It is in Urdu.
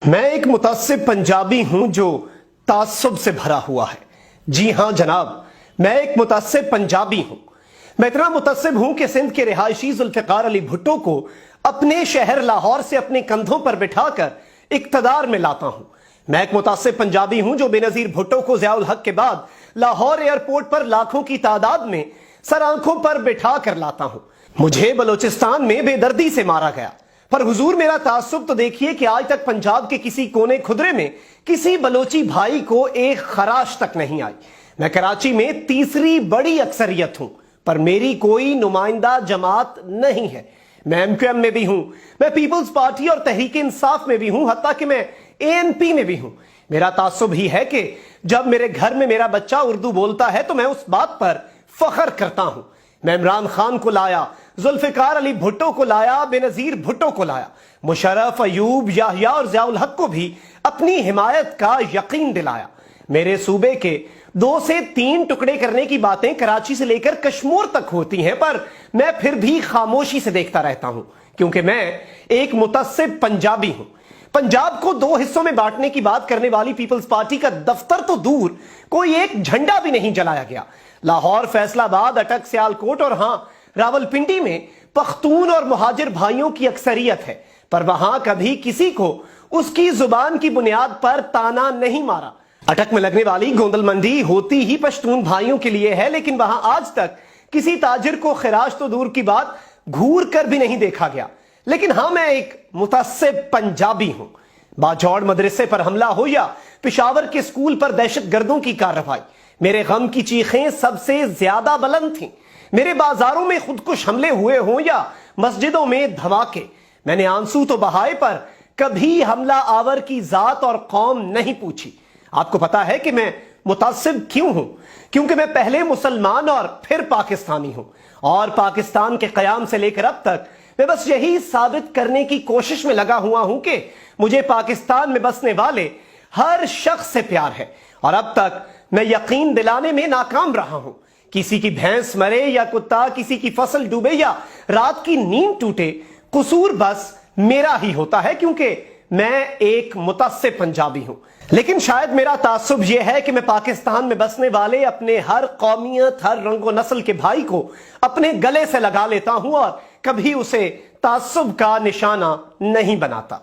میں ایک متعصب پنجابی ہوں جو تعصب سے بھرا ہوا ہے۔ جی ہاں جناب، میں ایک متعصب پنجابی ہوں۔ میں اتنا متعصب ہوں کہ سندھ کے رہائشی ذوالفقار علی بھٹو کو اپنے شہر لاہور سے اپنے کندھوں پر بٹھا کر اقتدار میں لاتا ہوں۔ میں ایک متعصب پنجابی ہوں جو بے نظیر بھٹو کو ضیاء الحق کے بعد لاہور ایئرپورٹ پر لاکھوں کی تعداد میں سر آنکھوں پر بٹھا کر لاتا ہوں۔ مجھے بلوچستان میں بے دردی سے مارا گیا، پر حضور میرا تعصب تو دیکھیے کہ آج تک پنجاب کے کسی کونے خدرے میں کسی بلوچی بھائی کو ایک خراش تک نہیں آئی۔ میں کراچی میں تیسری بڑی اکثریت ہوں، پر میری کوئی نمائندہ جماعت نہیں ہے۔ میں ایم کیو ایم میں بھی ہوں، میں پیپلز پارٹی اور تحریک انصاف میں بھی ہوں، حتیٰ کہ میں اے این پی میں بھی ہوں۔ میرا تعصب ہی ہے کہ جب میرے گھر میں میرا بچہ اردو بولتا ہے تو میں اس بات پر فخر کرتا ہوں۔ میں عمران خان کو لایا، ذوالفقار علی بھٹو کو لایا، بے نظیر بھٹو کو لایا، مشرف، ایوب، یحییٰ اور ضیاء الحق کو بھی اپنی حمایت کا یقین دلایا۔ میرے صوبے کے 2 سے 3 ٹکڑے کرنے کی باتیں کراچی سے لے کر کشمور تک ہوتی ہیں، پر میں پھر بھی خاموشی سے دیکھتا رہتا ہوں، کیونکہ میں ایک متعصب پنجابی ہوں۔ پنجاب کو 2 حصوں میں بانٹنے کی بات کرنے والی پیپلز پارٹی کا دفتر تو دور، کوئی ایک جھنڈا بھی نہیں جلایا گیا۔ لاہور، فیصل آباد، اٹک، سیالکوٹ اور ہاں راولپنڈی میں پختون اور مہاجر بھائیوں کی اکثریت ہے، پر وہاں کبھی کسی کو اس کی زبان کی بنیاد پر تانا نہیں مارا۔ اٹک میں لگنے والی گوندل منڈی ہوتی ہی پشتون بھائیوں کے لیے ہے، لیکن وہاں آج تک کسی تاجر کو خراش تو دور کی بات گھور کر بھی نہیں دیکھا گیا۔ لیکن ہاں، میں ایک متعصب پنجابی ہوں۔ باجوڑ مدرسے پر حملہ ہو یا پشاور کے اسکول پر دہشت گردوں کی کارروائی، میرے غم کی چیخیں سب سے زیادہ بلند تھیں۔ میرے بازاروں میں خودکش حملے ہوئے ہوں یا مسجدوں میں دھماکے، میں نے آنسو تو بہائے، پر کبھی حملہ آور کی ذات اور قوم نہیں پوچھی۔ آپ کو پتا ہے کہ میں متعصب کیوں ہوں؟ کیونکہ میں پہلے مسلمان اور پھر پاکستانی ہوں، اور پاکستان کے قیام سے لے کر اب تک میں بس یہی ثابت کرنے کی کوشش میں لگا ہوا ہوں کہ مجھے پاکستان میں بسنے والے ہر شخص سے پیار ہے، اور اب تک میں یقین دلانے میں ناکام رہا ہوں۔ کسی کی بھینس مرے یا کتا کسی کی فصل ڈوبے یا رات کی نیند ٹوٹے، قصور بس میرا ہی ہوتا ہے، کیونکہ میں ایک متعصب پنجابی ہوں۔ لیکن شاید میرا تعصب یہ ہے کہ میں پاکستان میں بسنے والے اپنے ہر قومیت، ہر رنگ و نسل کے بھائی کو اپنے گلے سے لگا لیتا ہوں اور کبھی اسے تعصب کا نشانہ نہیں بناتا۔